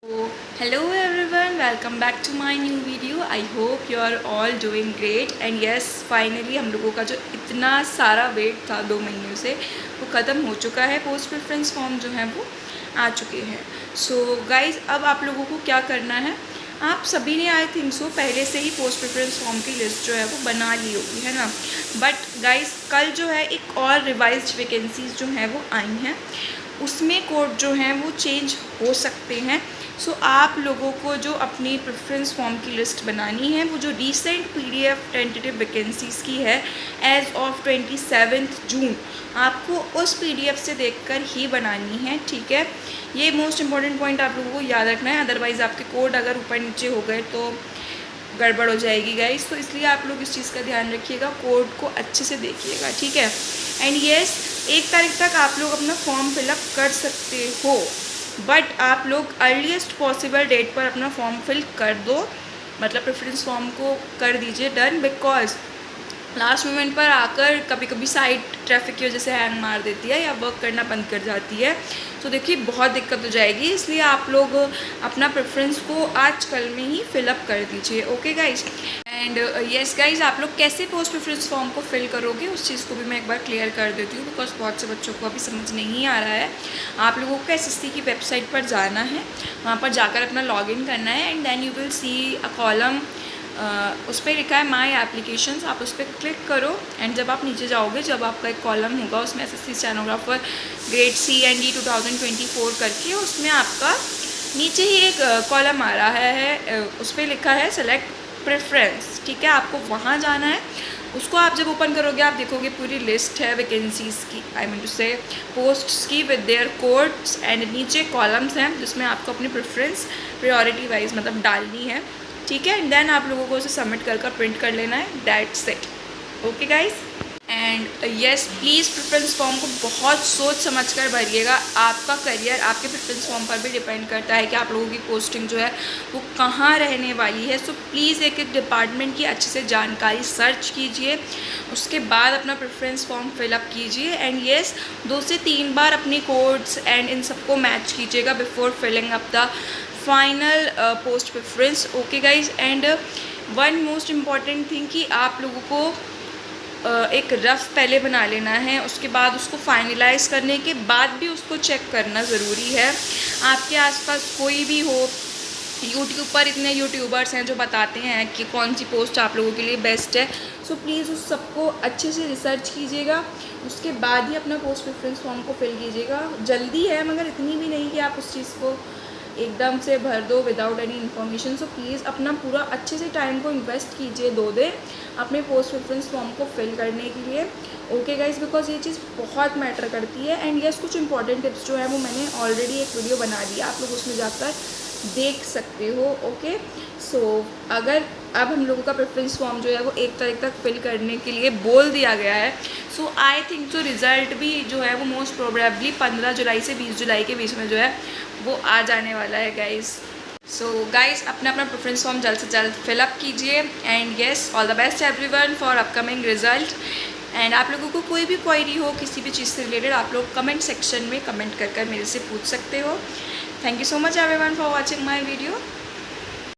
So, hello everyone, welcome back to my new video. I hope you are all doing great and yes, finally हम लोगों का जो इतना सारा wait था 2 महीनों से वो ख़त्म हो चुका है। पोस्ट प्रेफरेंस फॉर्म जो है वो आ चुके हैं। सो गाइज़, अब आप लोगों को क्या करना है, आप सभी ने आई थिंक सो पहले से ही पोस्ट प्रेफरेंस फॉर्म की लिस्ट जो है वो बना ली होगी, है ना। बट गाइज़, कल जो है एक और रिवाइज्ड वैकेंसीज़ जो हैं वो आई हैं, उसमें कोड जो हैं वो चेंज हो सकते हैं। सो आप लोगों को जो अपनी प्रेफरेंस फॉर्म की लिस्ट बनानी है, वो जो रिसेंट पीडीएफ टेंटेटिव वैकेंसीज़ की है एज ऑफ 27 जून, आपको उस पीडीएफ से देखकर ही बनानी है, ठीक है। ये मोस्ट इम्पॉर्टेंट पॉइंट आप लोगों को याद रखना है, अदरवाइज़ आपके कोड अगर ऊपर नीचे हो गए तो गड़बड़ हो जाएगी गाइस। तो इसलिए आप लोग इस चीज़ का ध्यान रखिएगा, कोड को अच्छे से देखिएगा, ठीक है। एंड येस, 1 तारीख तक आप लोग अपना फॉर्म फिलअप कर सकते हो, बट आप लोग अर्लीस्ट पॉसिबल डेट पर अपना फॉर्म फिल कर दो, मतलब प्रेफरेंस फॉर्म को कर दीजिए डन। बिकॉज लास्ट मोमेंट पर आकर कभी कभी साइट ट्रैफिक की वजह से हैंग मार देती है या वर्क करना बंद कर जाती है, तो देखिए बहुत दिक्कत हो जाएगी। इसलिए आप लोग अपना प्रेफरेंस को आज कल में ही फिलअप कर दीजिए, okay guys. And yes guys, आप लोग कैसे पोस्ट प्रेफरेंस फॉर्म को फिल करोगे उस चीज़ को भी मैं एक बार क्लियर कर देती हूँ, बिकॉज बहुत से बच्चों को अभी समझ नहीं आ रहा है। आप लोगों को एसएससी की वेबसाइट पर जाना है, वहाँ पर जाकर अपना लॉगिन करना है and then you will see a column, उस पर लिखा है माई एप्लीकेशंस, आप उस पर क्लिक करो एंड जब आप नीचे जाओगे, जब आपका एक कॉलम होगा उसमें एसएससी स्टेनोग्राफर ग्रेड CND 2024 करके, उसमें आपका नीचे ही एक कॉलम आ रहा है, उस पर लिखा है सेलेक्ट प्रेफरेंस, ठीक है। आपको वहाँ जाना है, उसको आप जब ओपन करोगे आप देखोगे पूरी लिस्ट है वैकेंसीज़ की, आई मीन टू से पोस्ट्स की विद देयर कोड्स, एंड नीचे कॉलम्स हैं जिसमें आपको अपनी प्रेफरेंस प्रायोरिटी वाइज मतलब डालनी है, ठीक है। एंड देन आप लोगों को उसे सबमिट कर प्रिंट कर लेना है, that's it, okay guys. And yes, please preference form को बहुत सोच समझ कर भरिएगा। आपका करियर आपके प्रेफरेंस फॉर्म पर भी डिपेंड करता है कि आप लोगों की पोस्टिंग जो है वो कहाँ रहने वाली है। सो प्लीज़ एक एक डिपार्टमेंट की अच्छे से जानकारी सर्च कीजिए, उसके बाद अपना प्रेफरेंस फॉर्म फिलअप कीजिए। एंड येस, 2 से 3 बार अपनी कोड्स एंड इन सबको मैच कीजिएगा before filling up the final post preference, okay guys. And one most important thing कि आप लोगों को एक रफ़ पहले बना लेना है, उसके बाद उसको फाइनलाइज करने के बाद भी उसको चेक करना ज़रूरी है। आपके आसपास कोई भी हो, यूट्यूब पर इतने यूट्यूबर्स हैं जो बताते हैं कि कौन सी पोस्ट आप लोगों के लिए बेस्ट है, सो प्लीज़ उस सबको अच्छे से रिसर्च कीजिएगा, उसके बाद ही अपना पोस्ट प्रेफरेंस फॉर्म को फिल कीजिएगा। जल्दी है मगर इतनी भी नहीं कि आप उस चीज़ को एकदम से भर दो without any information. So please अपना पूरा अच्छे से टाइम को इन्वेस्ट कीजिए 2 दिन अपने पोस्ट प्रेफरेंस फॉर्म को फिल करने के लिए, ओके गाइज, बिकॉज ये चीज़ बहुत मैटर करती है। एंड यस, कुछ इंपॉर्टेंट टिप्स जो है वो मैंने ऑलरेडी एक वीडियो बना दी, आप लोग उसमें जाकर देख सकते हो, ओके। सो अगर अब हम लोगों का प्रेफरेंस फॉर्म जो है वो 1 तारीख तक फिल करने के लिए बोल दिया गया है, सो आई थिंक जो रिज़ल्ट भी जो है वो मोस्ट प्रोबेबली 15 जुलाई से 20 जुलाई के बीच में जो है वो आ जाने वाला है गाइज़। सो गाइज़, अपना अपना प्रेफरेंस फॉर्म जल्द से जल्द फिलअप कीजिए। And yes, all the best everyone for upcoming result. And आप लोगों को कोई भी क्वेरी हो किसी भी चीज़ से रिलेटेड, आप लोग कमेंट सेक्शन में कमेंट कर मेरे से पूछ सकते हो। Thank you so much everyone for watching my video.